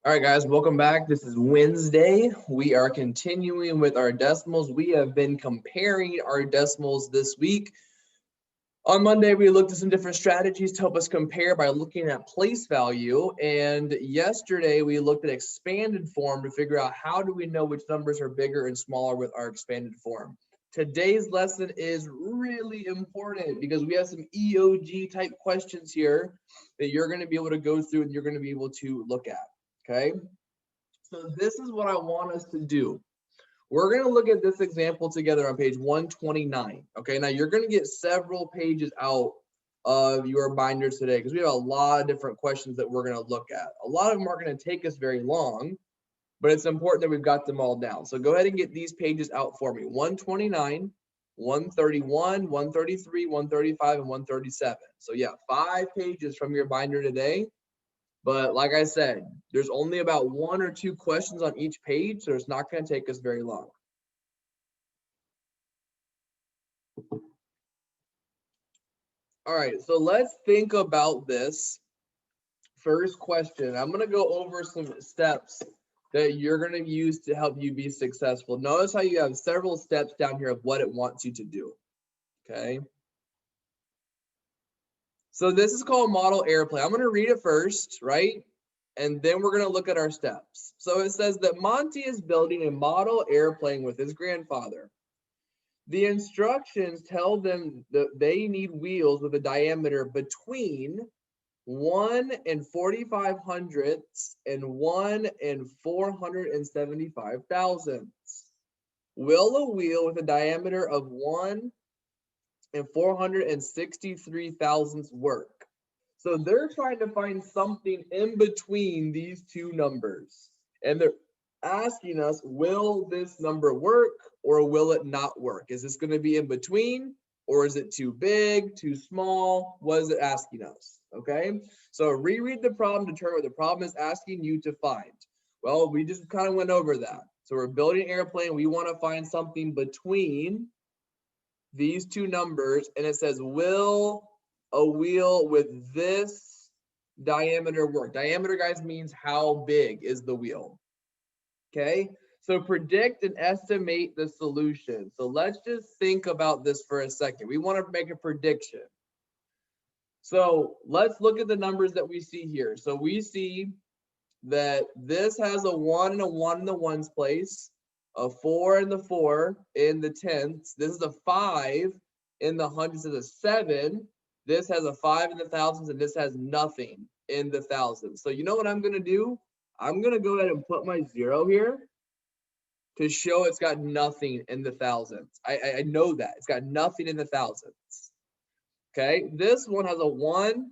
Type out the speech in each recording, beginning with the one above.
All right, guys, welcome back. This is Wednesday. We are continuing with our decimals. We have been comparing our decimals this week. On Monday, we looked at some different strategies to help us compare by looking at place value. And yesterday, we looked at expanded form to figure out how do we know which numbers are bigger and smaller with our expanded form. Today's lesson is really important because we have some EOG type questions here that you're going to be able to go through and you're going to be able to look at. Okay, so this is what I want us to do. We're going to look at this example together on page 129. Okay, now you're going to get several pages out of your binders today because we have a lot of different questions that we're going to look at. A lot of them aren't going to take us very long, but it's important that we've got them all down. So go ahead and get these pages out for me. 129, 131, 133, 135, and 137. So yeah, 5 pages from your binder today. But like I said, there's only about 1 or 2 questions on each page, so it's not going to take us very long. All right, so let's think about this first question. I'm going to go over some steps that you're going to use to help you be successful. Notice how you have several steps down here of what it wants you to do, okay? So this is called model airplane. I'm going to read it first, right? And then we're going to look at our steps. So it says that Monty is building a model airplane with his grandfather. The instructions tell them that they need wheels with a diameter between 1 and 4/5 hundredths and 1 and 475 thousandths. Will a wheel with a diameter of 1 and 463 thousandths work? So they're trying to find something in between these two numbers. And they're asking us, will this number work or will it not work? Is this going to be in between or is it too big, too small? What is it asking us? Okay, so reread the problem, determine what the problem is asking you to find. Well, we just kind of went over that. So we're building an airplane. We want to find something between these two numbers. And it says, will a wheel with this diameter work? Diameter, guys, means how big is the wheel. Okay, so predict and estimate the solution. So let's just think about this for a second. We want to make a prediction. So let's look at the numbers that we see here. So we see that this has a 1 and a 1 in the ones place, a 4 and the 4 in the tenths. This is a 5 in the hundreds, is a 7. This has a 5 in the thousands, and this has nothing in the thousands. So you know what I'm going to do? I'm going to go ahead and put my 0 here to show it's got nothing in the thousands. I know that. It's got nothing in the thousands. Okay, this one has a 1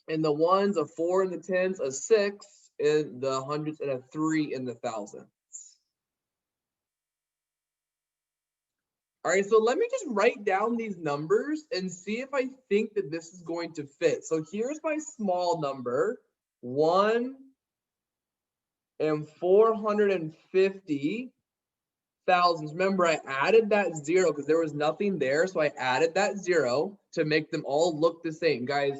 in the ones, a 4 in the tens, a 6 in the hundreds, and a 3 in the thousands. All right, so let me just write down these numbers and see if I think that this is going to fit. So here's my small number, 1 and 450 thousands. Remember, I added that 0 because there was nothing there, so I added that 0 to make them all look the same. Guys,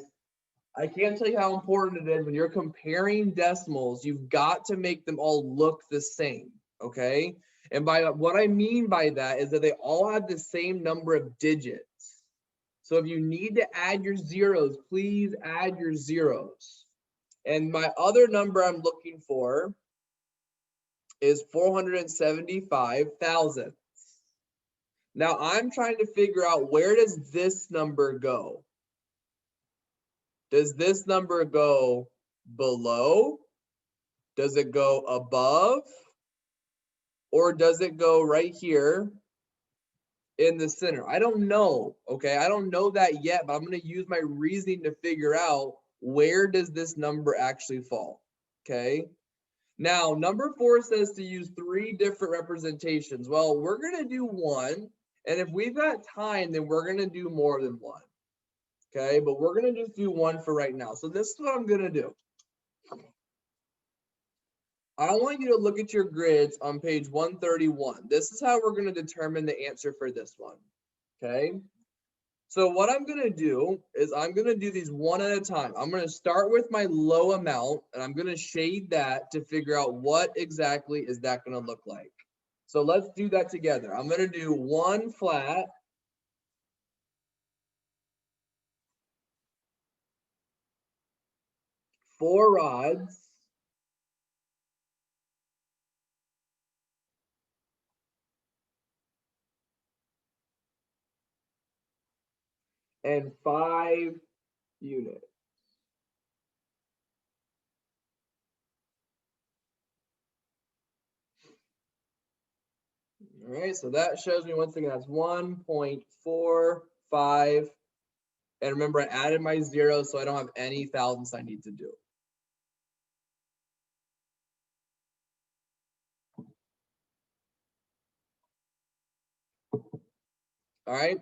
I can't tell you how important it is when you're comparing decimals, you've got to make them all look the same, okay? And by what I mean by that is that they all have the same number of digits. So if you need to add your zeros, please add your zeros. And my other number I'm looking for is 475,000. Now I'm trying to figure out, where does this number go? Does this number go below? Does it go above? Or does it go right here in the center? I don't know, okay? I don't know that yet, but I'm going to use my reasoning to figure out, where does this number actually fall, okay? Now, number 4 says to use 3 different representations. Well, we're going to do 1, and if we've got time, then we're going to do more than 1, okay? But we're going to just do 1 for right now. So this is what I'm going to do. I want you to look at your grids on page 131. This is how we're going to determine the answer for this one, okay? So what I'm going to do is I'm going to do these one at a time. I'm going to start with my low amount, and I'm going to shade that to figure out what exactly is that going to look like. So let's do that together. I'm going to do 1 flat, four rods, and 5 units. All right, so that shows me once again that's 1.45. And remember, I added my 0, so I don't have any thousandths I need to do. All right,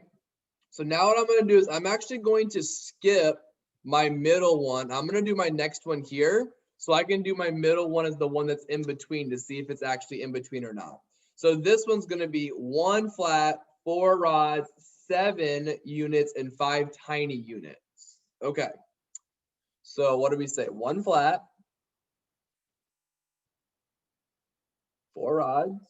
so now what I'm going to do is I'm actually going to skip my middle one. I'm going to do my next one here, so I can do my middle one as the one that's in between to see if it's actually in between or not. So this one's going to be 1 flat, 4 rods, 7 units, and 5 tiny units. Okay. So what do we say? 1 flat, 4 rods,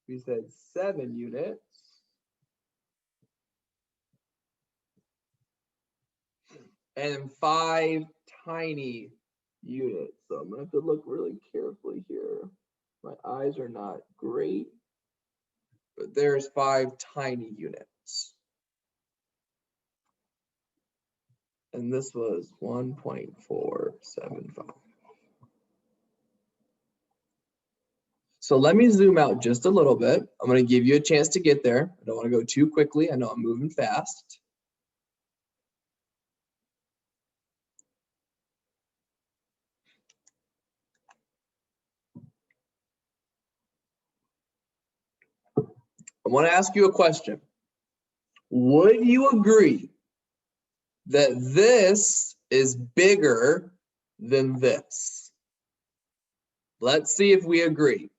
we said 7 units, and 5 tiny units. So I'm gonna have to look really carefully here. My eyes are not great, but there's 5 tiny units. And this was 1.475. So let me zoom out just a little bit. I'm going to give you a chance to get there. I don't want to go too quickly. I know I'm moving fast. I want to ask you a question. Would you agree that this is bigger than this? Let's see if we agree.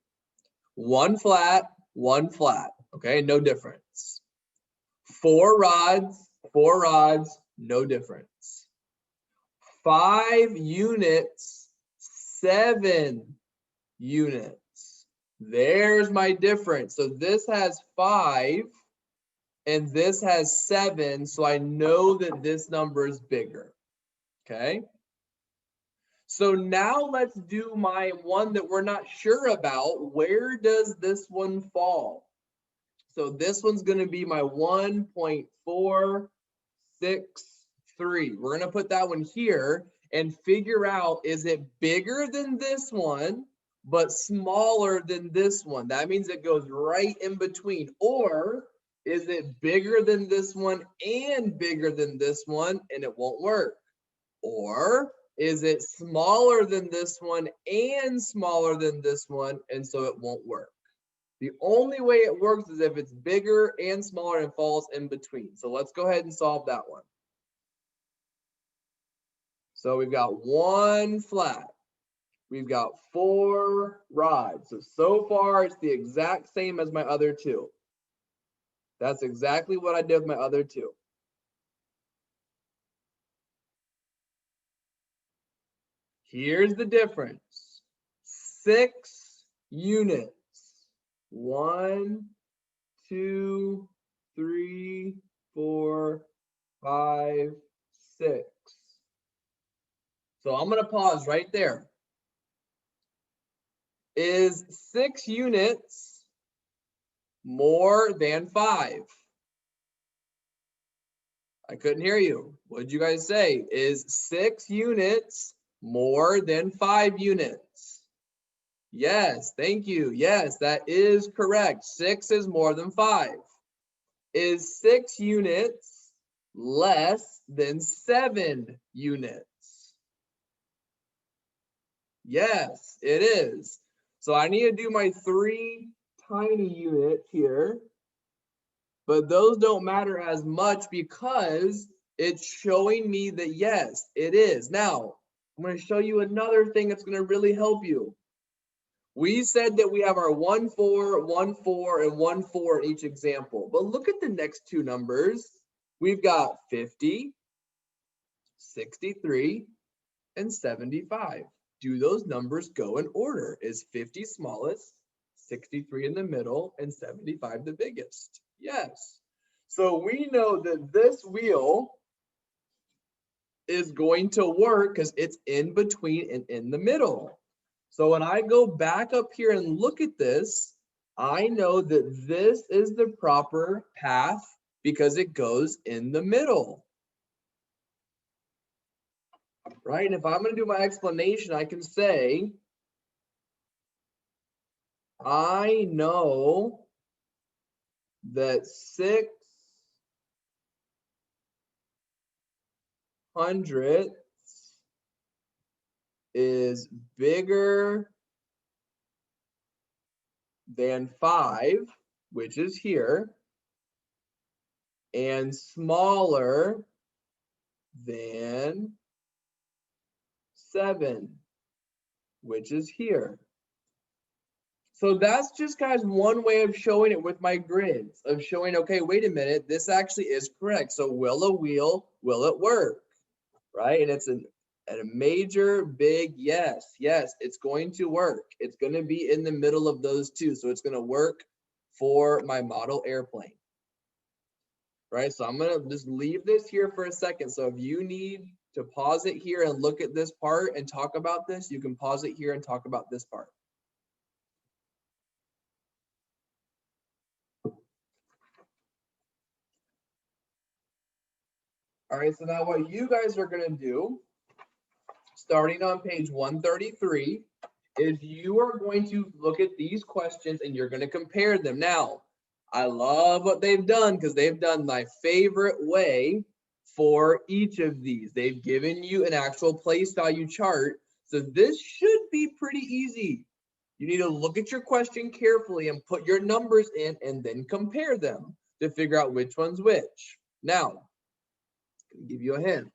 1 flat, 1 flat. Okay, no difference. 4 rods, no difference. 5 units, 7 units. There's my difference. So this has 5 and this has 7. So I know that this number is bigger. Okay. So now let's do my one that we're not sure about. Where does this one fall? So this one's going to be my 1.463. We're going to put that one here and figure out, is it bigger than this one, but smaller than this one? That means it goes right in between. Or is it bigger than this one and bigger than this one, and it won't work? Or is it smaller than this one and smaller than this one, and so it won't work? The only way it works is if it's bigger and smaller and falls in between. So let's go ahead and solve that one. So we've got 1 flat. We've got 4 rods. So far it's the exact same as my other 2. That's exactly what I did with my other 2. Here's the difference. 6 units. 1, 2, 3, 4, 5, 6. So I'm going to pause right there. Is 6 units more than 5? I couldn't hear you. What did you guys say? Is 6 units more than 5 units? Yes, thank you. Yes, that is correct. 6 is more than 5. Is 6 units less than 7 units? Yes, it is. So I need to do my 3 tiny units here, but those don't matter as much because it's showing me that yes, it is. Now, I'm going to show you another thing that's going to really help you. We said that we have our 1, 4, 1, 4, and 1, 4 in each example. But look at the next two numbers. We've got 50, 63, and 75. Do those numbers go in order? Is 50 smallest, 63 in the middle, and 75 the biggest? Yes. So we know that this wheel is going to work because it's in between and in the middle. So when I go back up here and look at this, I know that this is the proper path because it goes in the middle. Right? And if I'm going to do my explanation, I can say, I know that 600 is bigger than 5, which is here, and smaller than 7, which is here. So that's just, guys, one way of showing it with my grids, of showing, okay, wait a minute, this actually is correct. So will it work? Right? And it's a major big yes. Yes, it's going to work. It's going to be in the middle of those two. So it's going to work for my model airplane. Right? So I'm going to just leave this here for a second. So if you need to pause it here and look at this part and talk about this, you can pause it here and talk about this part. All right, so now what you guys are going to do, starting on page 133, is you are going to look at these questions and you're going to compare them. Now, I love what they've done because they've done my favorite way for each of these. They've given you an actual place value chart. So this should be pretty easy. You need to look at your question carefully and put your numbers in and then compare them to figure out which one's which. Now, I'm gonna give you a hint.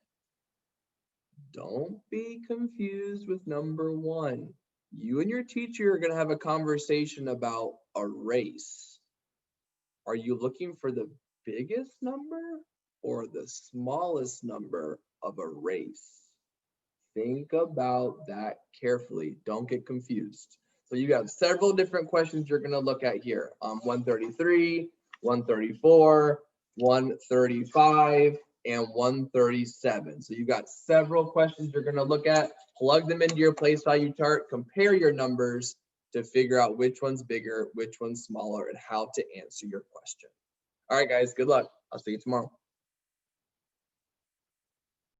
Don't be confused with number 1. You and your teacher are going to have a conversation about a race. Are you looking for the biggest number or the smallest number of a race? Think about that carefully. Don't get confused. So you got several different questions you're going to look at here. 133, 134, 135, and 137. So you got several questions you're going to look at, plug them into your place value chart, compare your numbers to figure out which one's bigger, which one's smaller, and how to answer your question. All right, guys, good luck. I'll see you tomorrow.